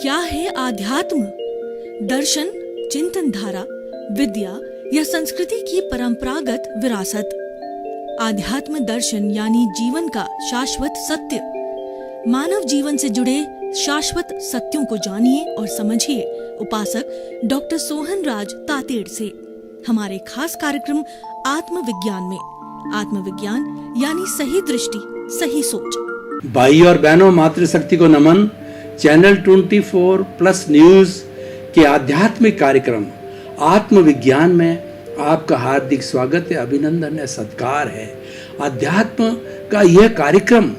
क्या है आध्यात्म? दर्शन, चिंतन धारा, विद्या या संस्कृति की परंपरागत विरासत। आध्यात्म दर्शन यानी जीवन का शाश्वत सत्य। मानव जीवन से जुड़े शाश्वत सत्यों को जानिए और समझिए उपासक डॉक्टर सोहन राज तातेड़ से हमारे खास कार्यक्रम आत्मविज्ञान में। आत्मविज्ञान यानी सही दृष्टि, सही सोच। भाई और बहनों, मातृशक्ति को नमन। चैनल 24+ न्यूज के आध्यात्मिक कार्यक्रम आत्मविज्ञान में आपका हार्दिक स्वागत है, अभिनंदन है, सत्कार है। अध्यात्म का यह कार्यक्रम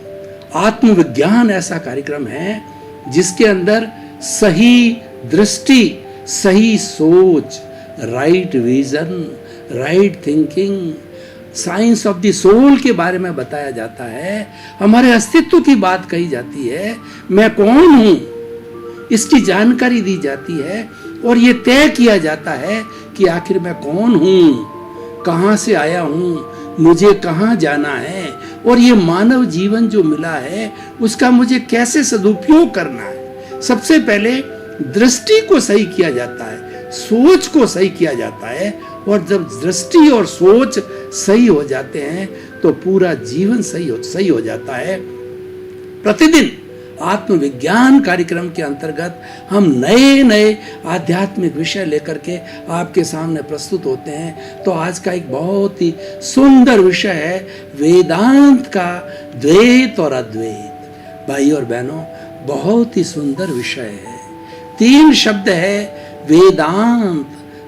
आत्मविज्ञान ऐसा कार्यक्रम है जिसके अंदर सही दृष्टि, सही सोच, right vision, right thinking, science of the soul के बारे में बताया जाता है। हमारे अस्तित्व की बात कही जाती है। मैं कौन हूं, इसकी जानकारी दी जाती है और ये तय किया जाता है कि आखिर मैं कौन हूं, कहां से आया हूं, मुझे कहां जाना है और ये मानव जीवन जो मिला है उसका मुझे कैसे सदुपयोग करना है। सबसे पहले दृष्टि को सही किया जाता है, सोच को सही किया जाता है, और जब दृष्टि और सोच सही हो जाते हैं तो पूरा जीवन सही हो जाता है। प्रतिदिन आत्मविज्ञान कार्यक्रम के अंतर्गत हम नए नए आध्यात्मिक विषय लेकर के आपके सामने प्रस्तुत होते हैं। तो आज का एक बहुत ही सुंदर विषय है वेदांत का द्वैत और अद्वैत। भाई और बहनों, बहुत ही सुंदर विषय है। 3 शब्द है, वेदांत,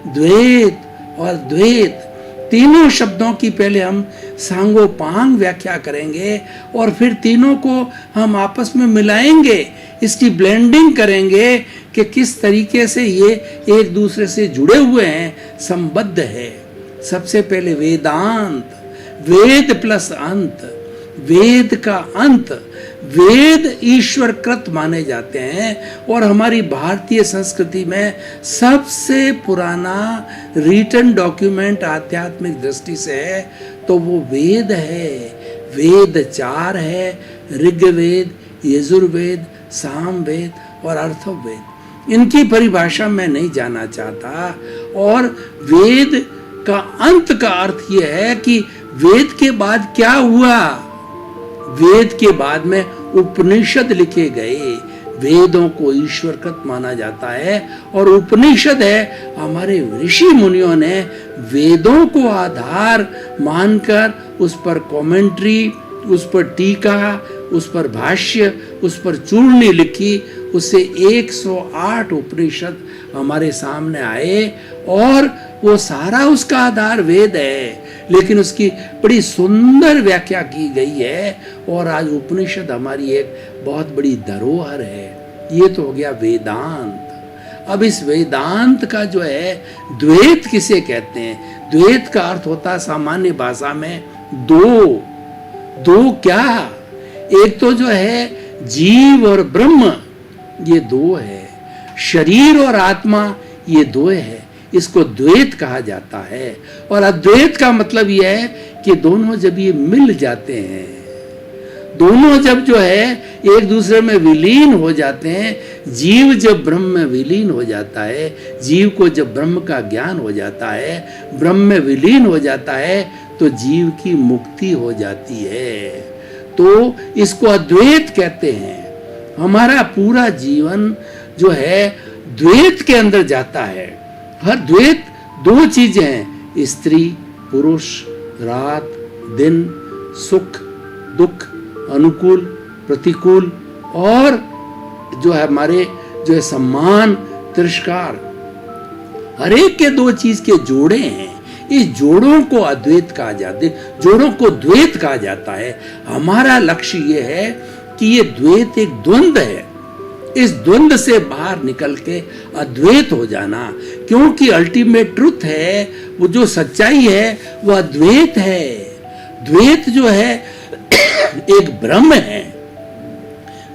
द्वैत और द्वैत। तीनों शब्दों की पहले हम सांगोपांग व्याख्या करेंगे और फिर तीनों को हम आपस में मिलाएंगे, इसकी ब्लेंडिंग करेंगे कि किस तरीके से ये एक दूसरे से जुड़े हुए हैं, संबद्ध है। सबसे पहले वेदांत, वेद प्लस अंत। वेद का अंत, वेद ईश्वर कृत माने जाते हैं और हमारी भारतीय संस्कृति में सबसे पुराना रिटन डॉक्यूमेंट आध्यात्मिक दृष्टि से है तो वो वेद है। वेद 4 है, ऋग्वेद, यजुर्वेद, सामवेद और अथर्ववेद। इनकी परिभाषा मैं नहीं जानना चाहता। और वेद का अंत का अर्थ यह है कि वेद के बाद क्या हुआ। वेद के बाद में उपनिषद लिखे गए। वेदों को ईश्वरकृत माना जाता है और उपनिषद है हमारे ऋषि मुनियों ने वेदों को आधार मानकर उस पर कमेंट्री, उस पर टीका, उस पर भाष्य, उस पर चूड़नी लिखी। उससे 108 उपनिषद हमारे सामने आए और वो सारा उसका आधार वेद है, लेकिन उसकी बड़ी सुंदर व्याख्या की गई है और आज उपनिषद हमारी एक बहुत बड़ी धरोहर है। ये तो हो गया वेदांत। अब इस वेदांत का जो है द्वैत किसे कहते हैं? द्वैत का अर्थ होता है सामान्य भाषा में दो क्या? एक तो जो है जीव और ब्रह्म, ये 2 है। शरीर और आत्मा, ये 2 है। इसको द्वैत कहा जाता है। और अद्वैत का मतलब यह है कि दोनों जब ये मिल जाते हैं, दोनों जब जो है एक दूसरे में विलीन हो जाते हैं, जीव जब ब्रह्म में विलीन हो जाता है, जीव को जब ब्रह्म का ज्ञान हो जाता है, ब्रह्म में विलीन हो जाता है, तो जीव की मुक्ति हो जाती है। तो इसको अद्वैत कहते हैं। हमारा पूरा जीवन जो है द्वैत के अंदर जाता है। हर द्वैत 2 चीजें हैं, स्त्री पुरुष, रात दिन, सुख दुख, अनुकूल प्रतिकूल, और जो है हमारे जो है सम्मान तिरस्कार। हर एक के 2 चीज के जोड़े हैं। इस जोड़ों को अद्वैत कहा जाता है, जोड़ों को द्वैत कहा जाता है। हमारा लक्ष्य यह है कि ये द्वैत एक द्वंद्व है, इस द्वंद्व से बाहर निकल के अद्वैत हो जाना, क्योंकि अल्टीमेट ट्रुथ है, वो जो सच्चाई है वो अद्वैत है। द्वैत जो है एक ब्रह्म है।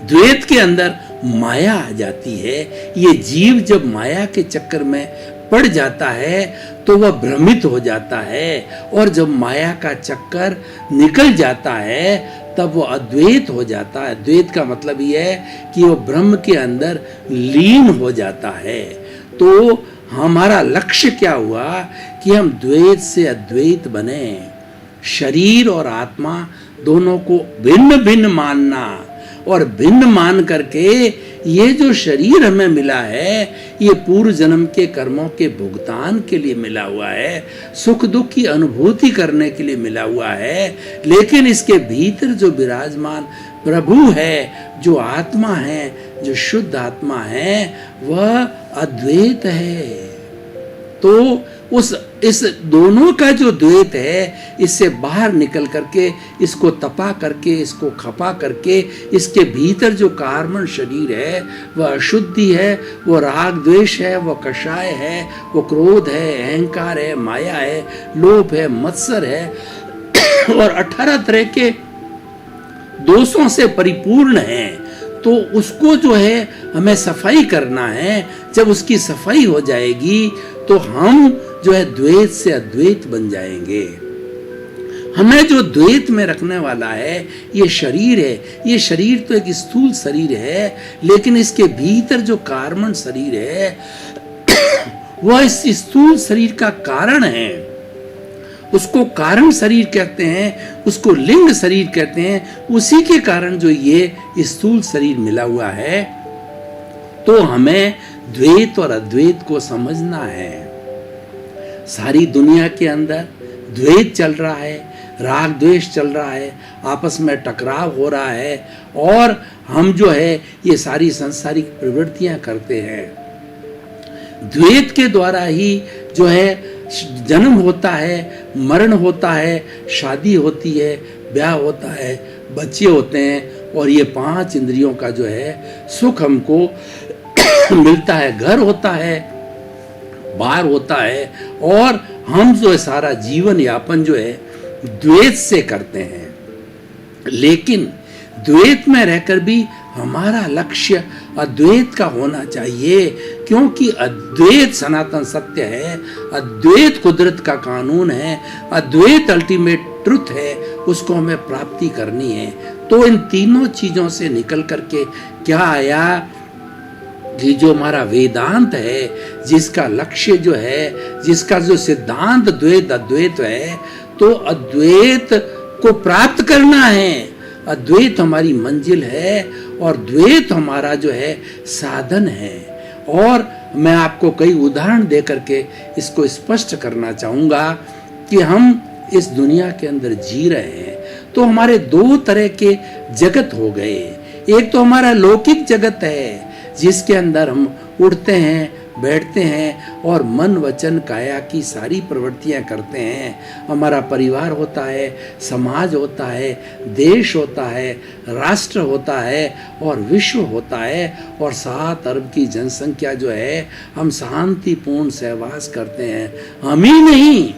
द्वैत के अंदर माया आ जाती है। ये जीव जब माया के चक्कर में पड़ जाता है तो वह भ्रमित हो जाता है, और जब माया का चक्कर निकल जाता है तब वो अद्वैत हो जाता है। अद्वैत का मतलब ये है कि वो ब्रह्म के अंदर लीन हो जाता है। तो हमारा लक्ष्य क्या हुआ कि हम द्वैत से अद्वैत बने। शरीर और आत्मा दोनों को भिन्न भिन्न मानना, और भिन्न मान करके ये जो शरीर हमें मिला है ये पूर्व जन्म के कर्मों के भुगतान के लिए मिला हुआ है, सुख दुख की अनुभूति करने के लिए मिला हुआ है। लेकिन इसके भीतर जो विराजमान प्रभु है, जो आत्मा है, जो शुद्ध आत्मा है, वह अद्वैत है। तो इस दोनों का जो द्वैत है, इससे बाहर निकल करके, इसको तपा करके, इसको खपा करके, इसके भीतर जो कार्बन शरीर है वह अशुद्धि है, वो राग द्वेष है, वो कषाय है, वो क्रोध है, अहंकार है, माया है, लोभ है, मत्सर है और 18 तरह के दोषों से परिपूर्ण है। तो उसको जो है हमें सफाई करना है। जब उसकी सफाई हो जाएगी तो हम जो है द्वैत से अद्वैत बन जाएंगे। हमें जो द्वैत में रखने वाला है ये शरीर है। ये शरीर तो एक स्थूल शरीर है, लेकिन इसके भीतर जो कार्बन शरीर है वह इस स्थूल शरीर का कारण है। उसको कारण शरीर कहते हैं, उसको लिंग शरीर कहते हैं। उसी के कारण जो ये स्थूल शरीर मिला हुआ है। तो हमें द्वैत और अद्वैत को समझना है। सारी दुनिया के अंदर द्वैत चल रहा है, राग द्वेष चल रहा है, आपस में टकराव हो रहा है, और हम जो है ये सारी सांसारिक प्रवृत्तियां करते हैं। द्वैत के द्वारा ही जो है जन्म होता है, मरण होता है, शादी होती है, ब्याह होता है, बच्चे होते हैं, और ये 5 इंद्रियों का जो है सुख हमको मिलता है। घर होता है, बाहर होता है, और हम जो है सारा जीवन यापन जो है द्वैत से करते हैं। लेकिन द्वैत में रहकर भी हमारा लक्ष्य अद्वैत का होना चाहिए, क्योंकि अद्वैत सनातन सत्य है, अद्वैत कुदरत का कानून है, अद्वैत अल्टीमेट ट्रुथ है, उसको हमें प्राप्ति करनी है। तो इन तीनों चीजों से निकल करके क्या आया कि जो हमारा वेदांत है, जिसका लक्ष्य जो है, जिसका जो सिद्धांत द्वैत अद्वैत है, तो अद्वैत को प्राप्त करना है। अद्वैत हमारी मंजिल है और द्वैत हमारा जो है साधन है। और मैं आपको कई उदाहरण दे करके इसको स्पष्ट करना चाहूंगा कि हम इस दुनिया के अंदर जी रहे हैं तो हमारे 2 तरह के जगत हो गए। एक तो हमारा लौकिक जगत है, जिसके अंदर हम उठते हैं, बैठते हैं और मन वचन काया की सारी प्रवृत्तियां करते हैं। हमारा परिवार होता है, समाज होता है, देश होता है, राष्ट्र होता है और विश्व होता है, और 7 अरब की जनसंख्या जो है हम शांतिपूर्ण सहवास करते हैं। हम ही नहीं,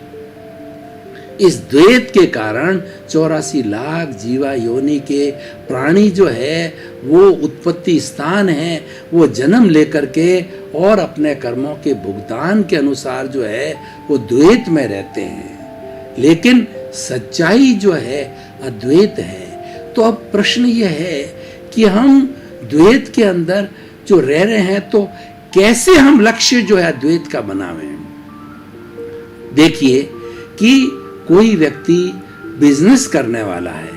इस द्वैत के कारण 84 लाख जीवा योनि के प्राणी जो है वो उत्पत्ति स्थान है, वो जन्म लेकर के और अपने कर्मों के भुगतान के अनुसार जो है वो द्वैत में रहते हैं। लेकिन सच्चाई जो है अद्वैत है। तो अब प्रश्न ये है कि हम द्वैत के अंदर जो रह रहे हैं तो कैसे हम लक्ष्य जो है अद्वैत का बनावें। देखिए कि कोई व्यक्ति बिजनेस करने वाला है,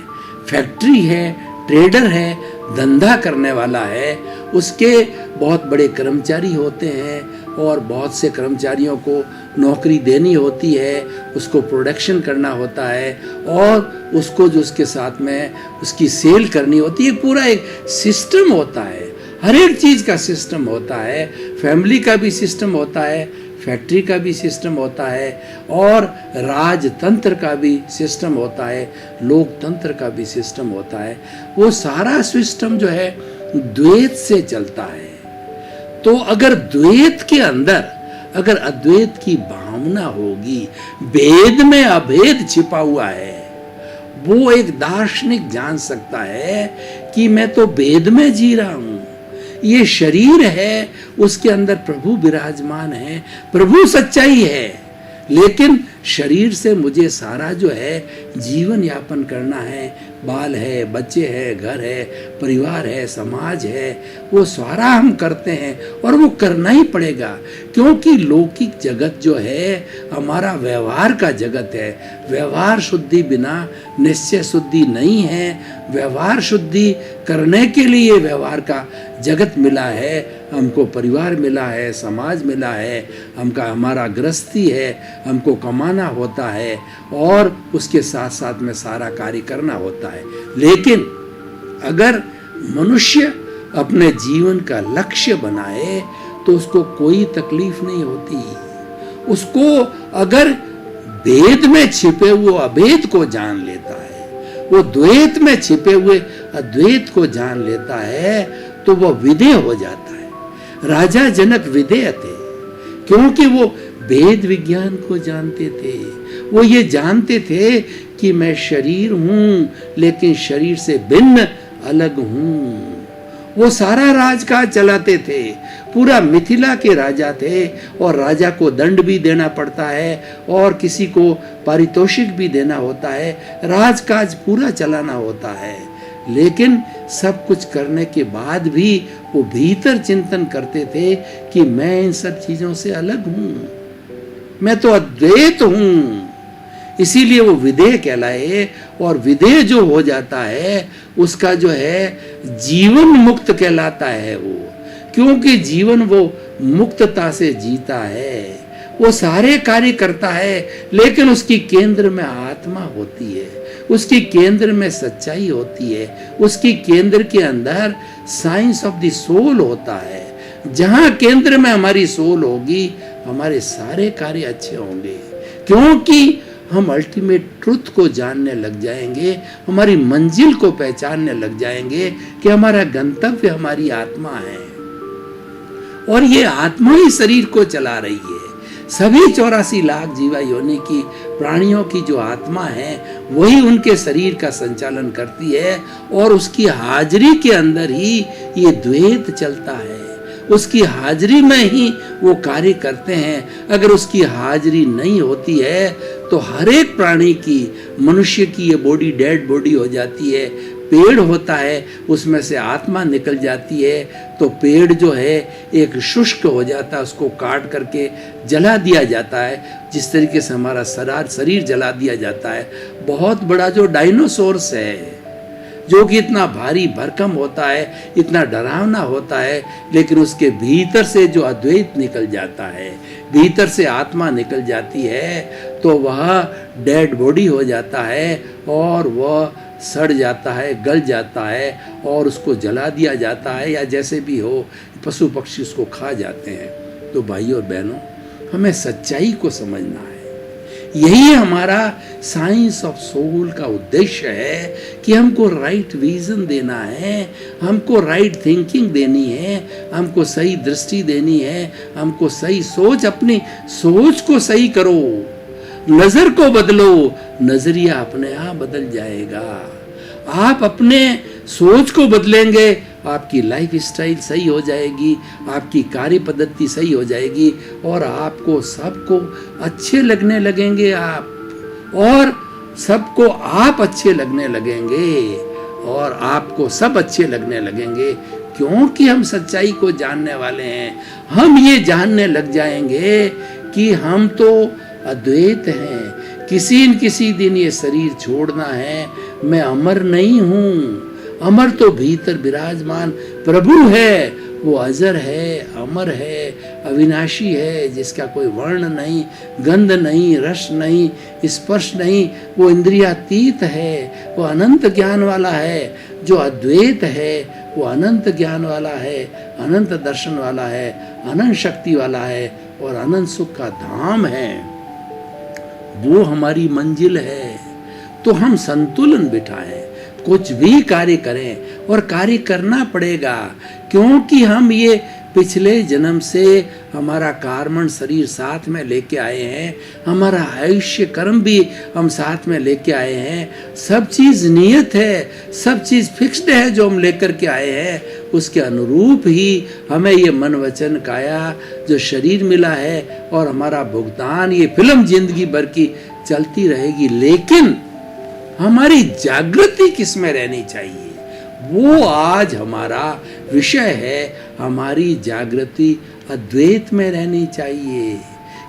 फैक्ट्री है, ट्रेडर है, धंधा करने वाला है, उसके बहुत बड़े कर्मचारी होते हैं और बहुत से कर्मचारियों को नौकरी देनी होती है, उसको प्रोडक्शन करना होता है और उसको जो उसके साथ में उसकी सेल करनी होती है। पूरा एक सिस्टम होता है, हर एक चीज़ का सिस्टम होता है। फैमिली का भी सिस्टम होता है, फैक्ट्री का भी सिस्टम होता है और राजतंत्र का भी सिस्टम होता है, लोकतंत्र का भी सिस्टम होता है। वो सारा सिस्टम जो है द्वैत से चलता है। तो अगर द्वैत के अंदर अगर अद्वैत की भावना होगी, भेद में अभेद छिपा हुआ है, वो एक दार्शनिक जान सकता है कि मैं तो भेद में जी रहा हूं। ये शरीर है, उसके अंदर प्रभु विराजमान है, प्रभु सच्चाई है, लेकिन शरीर से मुझे सारा जो है जीवन यापन करना है, बाल है, बच्चे हैं, घर है, परिवार है, समाज है, वो सारा हम करते हैं और वो करना ही पड़ेगा, क्योंकि लौकिक जगत जो है हमारा व्यवहार का जगत है। व्यवहार शुद्धि बिना निश्चय शुद्धि नहीं है। व्यवहार शुद्धि करने के लिए व्यवहार का जगत मिला है, हमको परिवार मिला है, समाज मिला है, हमारा गृहस्थी है, हमको कमाना होता है और उसके साथ साथ में सारा कार्य करना होता है। लेकिन अगर मनुष्य अपने जीवन का लक्ष्य बनाए तो उसको कोई तकलीफ नहीं होती। उसको अगर भेद में छिपे हुए अभेद को जान लेता है, वो द्वैत में छिपे हुए अद्वैत को जान लेता है, तो वह विदेह हो जाता है। राजा जनक विदेह थे क्योंकि वो भेद विज्ञान को जानते थे। वो ये जानते थे कि मैं शरीर हूं लेकिन शरीर से भिन्न अलग हूं। वो सारा राजकाज चलाते थे, पूरा मिथिला के राजा थे और राजा को दंड भी देना पड़ता है और किसी को पारितोषिक भी देना होता है, राजकाज पूरा चलाना होता है। लेकिन सब कुछ करने के बाद भी वो भीतर चिंतन करते थे कि मैं इन सब चीजों से अलग हूं, मैं तो अद्वैत हूं। इसीलिए वो विदेह कहलाए और विदेह जो हो जाता है उसका जो है जीवन मुक्त कहलाता है वो, क्योंकि जीवन वो मुक्तता से जीता है। वो सारे कार्य करता है लेकिन उसकी केंद्र में आत्मा होती है, उसकी केंद्र में सच्चाई होती है, उसकी केंद्र के अंदर साइंस ऑफ द सोल होता है। जहां केंद्र में हमारी सोल होगी हमारे सारे कार्य अच्छे होंगे, क्योंकि हम अल्टीमेट ट्रुथ को जानने लग जाएंगे, हमारी मंजिल को पहचानने लग जाएंगे कि हमारा गंतव्य हमारी आत्मा है और ये आत्मा ही शरीर को चला रही है। सभी 84 लाख जीवा योनि की प्राणियों की जो आत्मा है वही उनके शरीर का संचालन करती है और उसकी हाजिरी के अंदर ही ये द्वैत चलता है, उसकी हाजिरी में ही वो कार्य करते हैं। अगर उसकी हाजिरी नहीं होती है तो हर एक प्राणी की, मनुष्य की ये बॉडी डेड बॉडी हो जाती है। पेड़ होता है उसमें से आत्मा निकल जाती है तो पेड़ जो है एक शुष्क हो जाता है, उसको काट करके जला दिया जाता है, जिस तरीके से हमारा शरीर जला दिया जाता है। बहुत बड़ा जो डायनासोर्स है जो कि इतना भारी भरकम होता है, इतना डरावना होता है, लेकिन उसके भीतर से जो अद्वैत निकल जाता है, भीतर से आत्मा निकल जाती है, तो वह डेड बॉडी हो जाता है और वह सड़ जाता है, गल जाता है और उसको जला दिया जाता है या जैसे भी हो, पशु पक्षी उसको खा जाते हैं। तो भाइयों और बहनों, हमें सच्चाई को समझना है। यही हमारा साइंस ऑफ सोल का उद्देश्य है कि हमको राइट विजन देना है, हमको राइट थिंकिंग देनी है, हमको सही दृष्टि देनी है, हमको सही सोच, अपनी सोच को सही करो, नजर को बदलो, नजरिया अपने आप बदल जाएगा। आप अपने सोच को बदलेंगे, आपकी लाइफ स्टाइल सही हो जाएगी, आपकी कार्य पद्धति सही हो जाएगी और आपको सबको अच्छे लगने लगेंगे आप, और सबको आप अच्छे लगने लगेंगे और आपको सब अच्छे लगने लगेंगे, क्योंकि हम सच्चाई को जानने वाले हैं। हम ये जानने लग जाएंगे कि हम तो अद्वैत हैं, किसी न किसी दिन ये शरीर छोड़ना है, मैं अमर नहीं हूँ। अमर तो भीतर विराजमान प्रभु है, वो अजर है, अमर है, अविनाशी है, जिसका कोई वर्ण नहीं, गंध नहीं, रस नहीं, स्पर्श नहीं, वो इंद्रियातीत है, वो अनंत ज्ञान वाला है। जो अद्वैत है वो अनंत ज्ञान वाला है, अनंत दर्शन वाला है, अनंत शक्ति वाला है और अनंत सुख का धाम है। वो हमारी मंजिल है। तो हम संतुलन बिठाएं, कुछ भी कार्य करें और कार्य करना पड़ेगा, क्योंकि हम ये पिछले जन्म से हमारा कार्मण शरीर साथ में लेके आए हैं, हमारा आयुष्य कर्म भी हम साथ में लेके आए हैं। सब चीज़ नियत है, सब चीज़ फिक्स्ड है जो हम लेकर के आए हैं, उसके अनुरूप ही हमें ये मन वचन काया जो शरीर मिला है और हमारा भुगतान, ये फिल्म जिंदगी भर की चलती रहेगी। लेकिन हमारी जागृति किस में रहनी चाहिए, वो आज हमारा विषय है। हमारी जागृति अद्वैत में रहनी चाहिए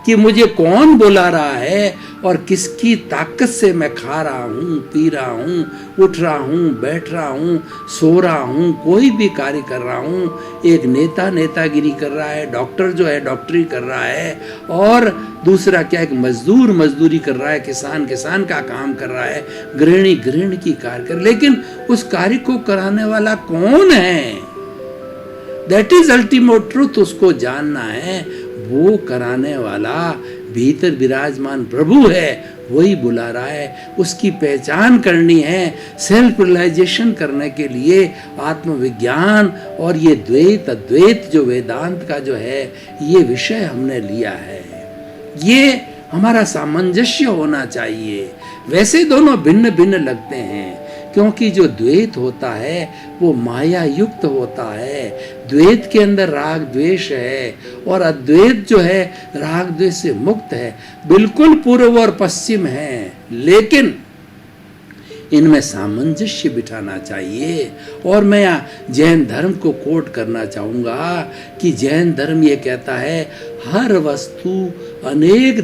कि मुझे कौन बुला रहा है और किसकी ताकत से मैं खा रहा हूँ, पी रहा हूँ, उठ रहा हूँ, बैठ रहा हूँ, सो रहा हूँ, कोई भी कार्य कर रहा हूँ। एक नेता नेतागिरी कर रहा है, डॉक्टर जो है डॉक्टरी कर रहा है, और दूसरा क्या, एक मजदूर मजदूरी कर रहा है, किसान किसान का काम कर रहा है, गृहिणी गृहिणी की कार्य कर, लेकिन उस कार्य को कराने वाला कौन है, दैट इज अल्टीमेट ट्रूथ। उसको जानना है, वो कराने वाला भीतर विराजमान प्रभु है, वही बुला रहा है। उसकी पहचान करनी है। सेल्फ रियलाइजेशन करने के लिए आत्मविज्ञान और ये द्वैत अद्वैत जो वेदांत का जो है ये विषय हमने लिया है, ये हमारा सामंजस्य होना चाहिए। वैसे दोनों भिन्न भिन्न लगते हैं, क्योंकि जो द्वैत होता है वो माया युक्त होता है। द्वैत के अंदर राग द्वेष है, और अद्वैत जो है राग द्वेष से मुक्त है, बिल्कुल पूर्व और पश्चिम है, लेकिन इनमें सामंजस्य बिठाना चाहिए। और मैं जैन धर्म को कोट करना चाहूँगा कि जैन धर्म ये कहता है, हर वस्तु अनेक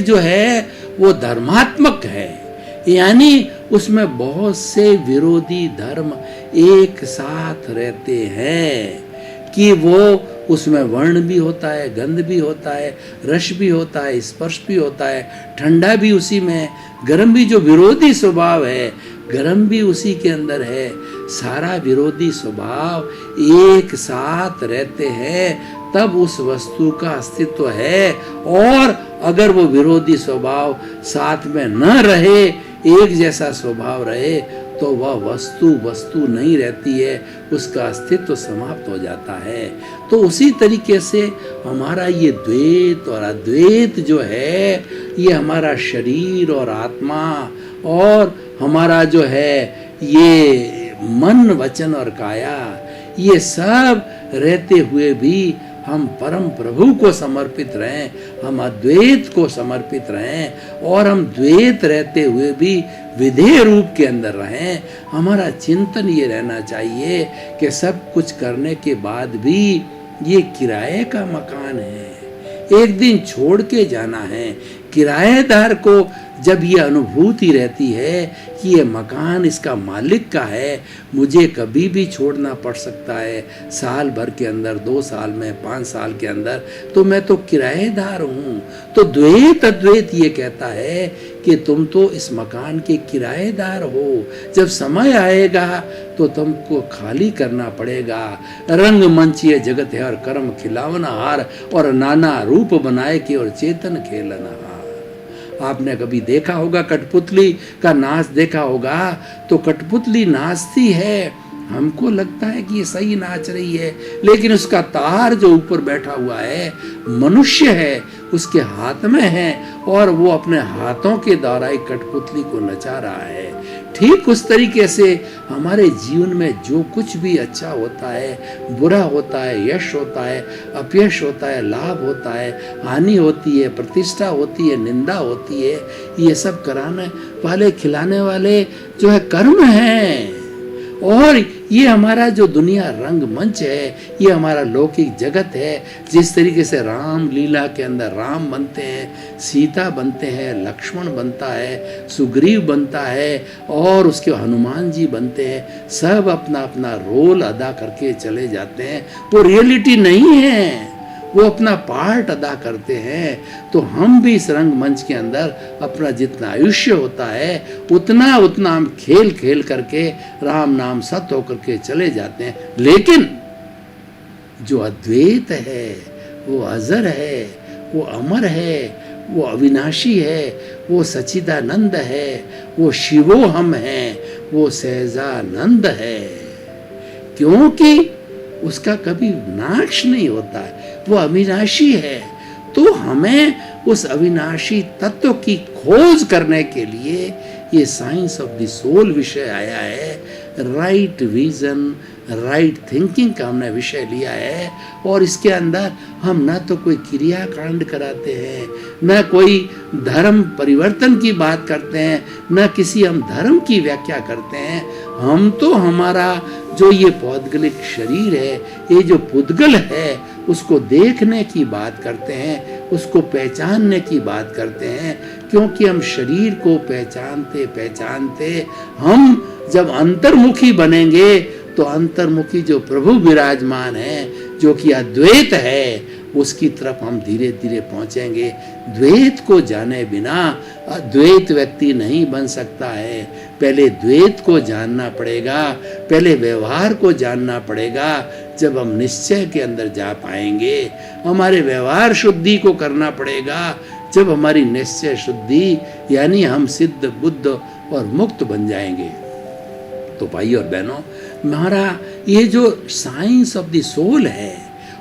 जो है वो धर्मात्मक है, यानी उसमें बहुत से विरोधी धर्म एक साथ रहते हैं, कि वो उसमें वर्ण भी होता है, गंध भी होता है, रस भी होता है, स्पर्श भी होता है, ठंडा भी उसी में, गर्म भी, जो विरोधी स्वभाव है गर्म भी उसी के अंदर है। सारा विरोधी स्वभाव एक साथ रहते हैं, तब उस वस्तु का अस्तित्व है। और अगर वो विरोधी स्वभाव साथ में न रहे, एक जैसा स्वभाव रहे, तो वह वस्तु नहीं रहती है, उसका अस्तित्व समाप्त हो जाता है। तो उसी तरीके से हमारा ये द्वैत और अद्वैत जो है, ये हमारा शरीर और आत्मा और हमारा जो है ये मन वचन और काया, ये सब रहते हुए भी हम परम प्रभु को समर्पित रहें, हम अद्वैत को समर्पित रहें, और हम द्वैत रहते हुए भी विधेय रूप के अंदर रहें। हमारा चिंतन ये रहना चाहिए कि सब कुछ करने के बाद भी ये किराए का मकान है, एक दिन छोड़ के जाना है। किराएदार को जब ये अनुभूति रहती है कि ये मकान इसका मालिक का है, मुझे कभी भी छोड़ना पड़ सकता है, साल भर के अंदर, 2 साल में, 5 साल के अंदर, तो मैं तो किराएदार हूँ। तो द्वैत अद्वैत ये कहता है कि तुम तो इस मकान के किराएदार हो, जब समय आएगा तो तुमको खाली करना पड़ेगा। रंग मंच ये जगत है और कर्म खिलावना हार, और नाना रूप बनाए के और चेतन खेलना हार। आपने कभी देखा होगा, कठपुतली का नाच देखा होगा, तो कठपुतली नाचती है, हमको लगता है कि ये सही नाच रही है, लेकिन उसका तार जो ऊपर बैठा हुआ है मनुष्य है, उसके हाथ में है, और वो अपने हाथों के द्वारा एक कठपुतली को नचा रहा है। ठीक उस तरीके से हमारे जीवन में जो कुछ भी अच्छा होता है, बुरा होता है, यश होता है, अपयश होता है, लाभ होता है, हानि होती है, प्रतिष्ठा होती है, निंदा होती है, ये सब कराने वाले, खिलाने वाले जो है कर्म हैं। और ये हमारा जो दुनिया रंग मंच है, ये हमारा लौकिक जगत है। जिस तरीके से राम लीला के अंदर राम बनते हैं, सीता बनते हैं, लक्ष्मण बनता है, सुग्रीव बनता है, और उसके हनुमान जी बनते हैं, सब अपना अपना रोल अदा करके चले जाते हैं। वो रियलिटी नहीं है, वो अपना पार्ट अदा करते हैं। तो हम भी इस रंग मंच के अंदर अपना जितना आयुष्य होता है उतना हम खेल खेल करके राम नाम सत्य होकर के चले जाते हैं। लेकिन जो अद्वैत है, वो अजर है, वो अमर है, वो अविनाशी है, वो सच्चिदानंद है, वो शिवोहम है, वो सहजानंद है, क्योंकि उसका कभी नाश नहीं होता है, वो अविनाशी है। तो हमें उस अविनाशी तत्व की खोज करने के लिए ये साइंस ऑफ द सोल विषय आया है। राइट विजन, राइट थिंकिंग का हमने विषय लिया है। और इसके अंदर हम न तो कोई क्रियाकांड कराते हैं, न कोई धर्म परिवर्तन की बात करते हैं, न किसी हम धर्म की व्याख्या करते हैं। हम तो हमारा जो ये पौद्गलिक शरीर है, ये जो पुद्गल है, उसको देखने की बात करते हैं, उसको पहचानने की बात करते हैं। क्योंकि हम शरीर को पहचानते पहचानते हम जब अंतर्मुखी बनेंगे तो अंतर्मुखी जो प्रभु विराजमान है, जो कि अद्वैत है, उसकी तरफ हम धीरे धीरे पहुंचेंगे। द्वैत को जाने बिना अद्वैत व्यक्ति नहीं बन सकता है। पहले द्वैत को जानना पड़ेगा, पहले व्यवहार को जानना पड़ेगा। जब हम निश्चय के अंदर जा पाएंगे, हमारे व्यवहार शुद्धि को करना पड़ेगा। जब हमारी निश्चय शुद्धि यानी हम सिद्ध बुद्ध और मुक्त बन जाएंगे। तो भाई और बहनों, हमारा ये जो साइंस ऑफ द सोल है,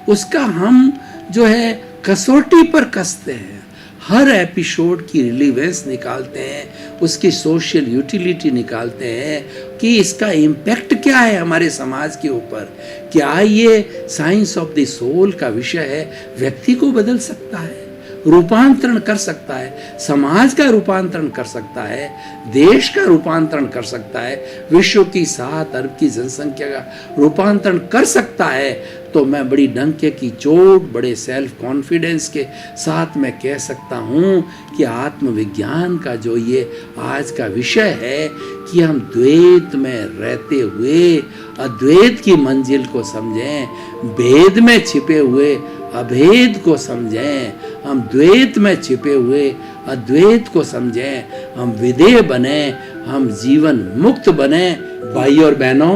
उसका हम जो है कसौटी पर कसते हैं। हर एपिसोड की रिलीवेंस निकालते हैं, उसकी सोशल यूटिलिटी निकालते हैं कि इसका इम्पैक्ट क्या है हमारे समाज के ऊपर। क्या ये साइंस ऑफ द सोल का विषय है, व्यक्ति को बदल सकता है, रूपांतरण कर सकता है, समाज का रूपांतरण कर सकता है, देश का रूपांतरण कर सकता है, विश्व की 7 अरब की जनसंख्या का रूपांतरण कर सकता है। तो मैं बड़ी डंके की चोट, बड़े सेल्फ कॉन्फिडेंस के साथ मैं कह सकता हूँ कि आत्मविज्ञान का जो ये आज का विषय है कि हम द्वैत में रहते हुए अद्वैत की मंजिल को समझें, भेद में छिपे हुए अभेद को समझें, हम द्वैत में छिपे हुए अद्वैत को समझें, हम विधेय बने, हम जीवन मुक्त बने। भाई और बहनों,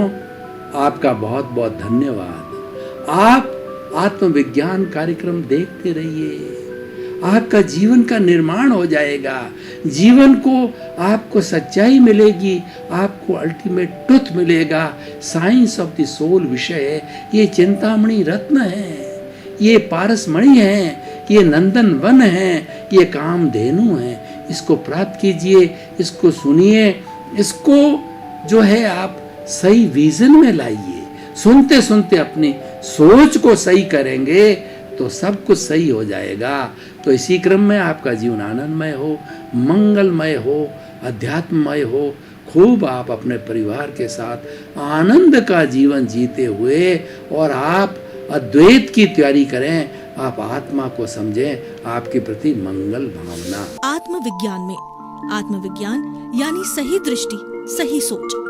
आपका बहुत बहुत धन्यवाद। आप आत्मविज्ञान कार्यक्रम देखते रहिए, आपका जीवन का निर्माण हो जाएगा। जीवन को आपको सच्चाई मिलेगी, आपको अल्टीमेट ट्रुथ मिलेगा। साइंस ऑफ द सोल विषय है, ये चिंतामणि रत्न है, ये पारसमणि है, ये नंदन वन है, ये कामधेनु है। इसको प्राप्त कीजिए, इसको सुनिए, इसको जो है आप सही विजन में लाइए। सुनते सुनते अपनी सोच को सही करेंगे तो सब कुछ सही हो जाएगा। तो इसी क्रम में आपका जीवन आनंदमय हो, मंगलमय हो, अध्यात्ममय हो। खूब आप अपने परिवार के साथ आनंद का जीवन जीते हुए और आप अद्वैत की तैयारी करें, आप आत्मा को समझें, आपके प्रति मंगल भावना। आत्मविज्ञान में आत्मविज्ञान यानी सही दृष्टि, सही सोच।